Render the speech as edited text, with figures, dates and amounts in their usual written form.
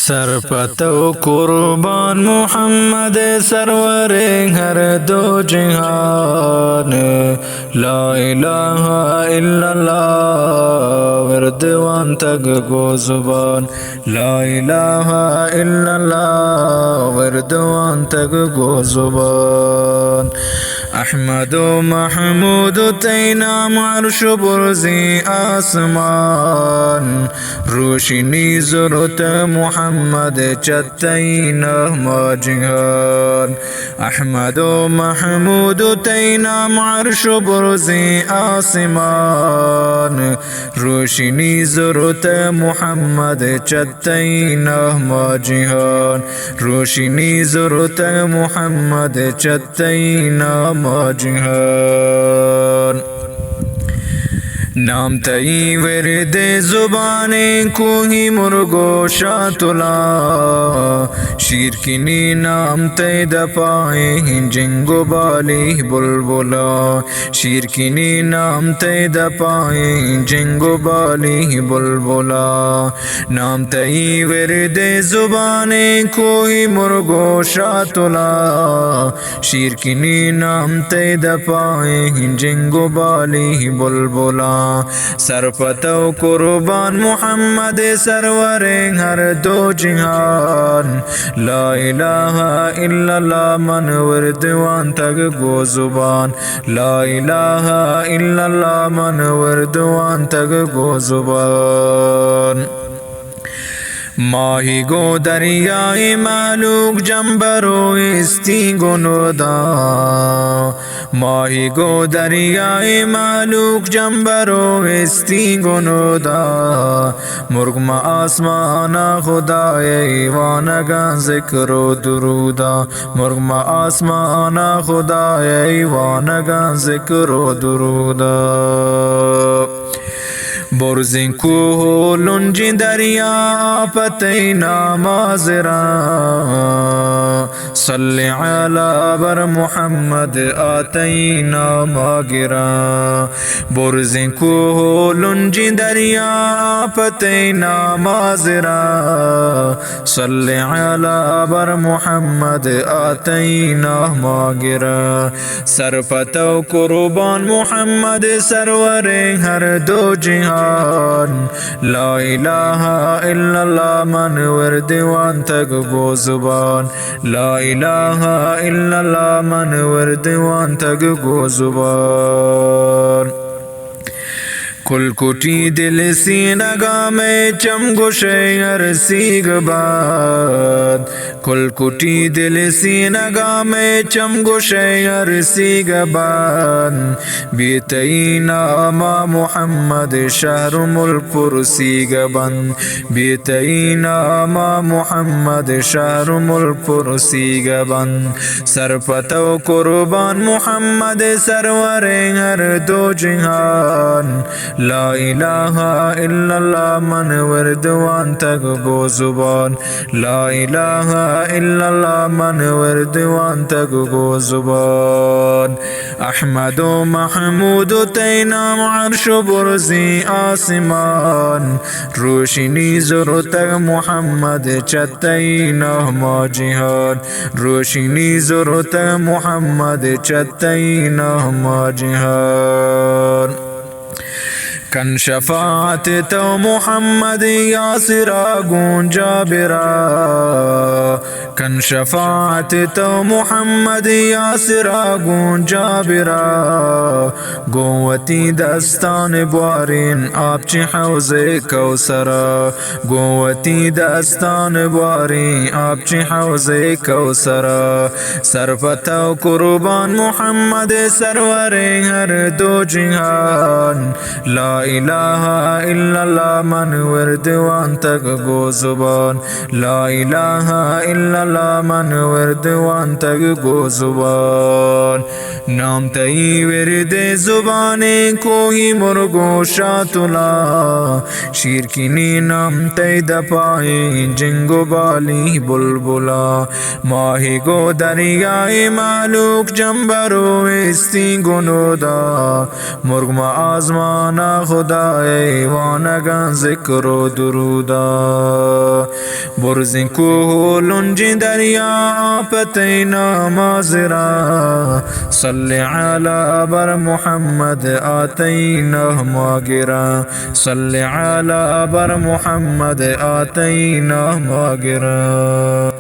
सरपतो कुर्बान मोहम्मद सरवर हर दो जहान। ला इलाहा इल्लल्लाह वर्दवान तक गो जुबान। ला इलाहा इल्लल्लाह वर्दवान तक गो जुबान। अहमदो महमूद तैना मार्श बुर्ज़ी आसमान। रोशनी ज़रूरत मोहम्मद चतैना माजिहान। अहमदो महमूद तैना मार्श बुर्ज़ी आसमान। रोशनी ज़रूरत मोहम्मद चतैना माजिहान। रोशनी ज़रूरत मोहम्मद चतैना माजिहान। नाम तई वर्दे जुबाने को ही मुर्गो शातुला। शीर किनी नाम तय दपाए जिंगो बाली बुलबुला। शीर किनी नाम तय दपाए जिंगो बाली बुलबुला। नाम तई वर्दे जुबाने को ही मुर्गो शातुला। शीर किनी नाम तय दपाए जिंगो बाली बुलबुला। सरपतो कुर्बान मोहम्मद सरवर हर दो जहान। ला इलाहा इल्लल्लाह मन वर्दवान तक गो जुबान। ला इलाहा इल्लल्लाह मन वर्दवान तक गो जुबान। माही गो दरियाए मालूक जंबरो इस्ती गुनोदा। माही गो दरियाए मालूक जंबरो इस्ती गुनोदा। मुर्गमा आसमाना खुदाए वानगा जिक्रो दुरूदा। मुर्गमा आसमाना खुदाए वानगा जिक्रो दुरूदा। बुर्ज़िं कोह लुंजी दरिया पतैना माज़रा। सल्ले अला बर मोहम्मद आतैना मागिरा। बुर्ज़िं कोह लुंजी दरिया पतैना माज़रा। सल्ले अला बर मोहम्मद आतैना मागिरा। सरपतो कुर्बान मोहम्मद सरवर हर दो जहान। ला इलाहा इल्लल्लाह मन वर्दवान तक गो जुबान। ला इलाहा इल्लल्लाह मन वर्दवान तक गो जुबान। कुलकुटी दिल सीनगा में चमगुशे अरसीगबाद। कुलकुटी दिल सीनगा में चमगुशे अरसीगबाद। बेतईना मा मोहम्मद शहर मुल्कपुर सीगबन। बेतईना मा मोहम्मद शहर मुल्कपुर सीगबन। सरपतो कुर्बान मोहम्मद सरवर हर दो जहान। ला इलाहा इल्लल्लाह मन वर्दवान तक गो जुबान। ला इलाहा इल्लल्लाह मन वर्दवान तक गो जुबान। अहमदो महमूद तैना अर्श बुर्ज़ी आसमान। रोशनी ज़रूरत मोहम्मद चतैना माजिहान। रोशनी ज़रूरत मोहम्मद चतैना माजिहान। कन शफात तो मोहम्मद यासिरा गूंजा बिरा। कन शफात तो मोहम्मद यासिरा गूंजा बिरा। गोवती दस्तान बारिन आपची हौज़े कौसरा। गोवती दस्तान बारी आपची हौज़े कौसरा। सरपतो कुर्बान मोहम्मद सरवर हर दो जहान। ला इलाहा इल्लल्लाह मन वर्दवान तक गो जुबान। ला इलाहा इल्लल्लाह لا من ورد وان تگ گو زبان نام تئی ورد زبان کوئی مرگو شاتلا شیر کی نام تئی دپائے جنگو بالی بلبلا ماہی گو دریائے مالوک جنبرو استی گنودا مرغ آزمانا خدای وانگا ذکر و درودا برزن کو لنج دریا پتینا مازرا صلی علی بر محمد آتینا ماگرا صلی علی بر محمد آتینا ماگرا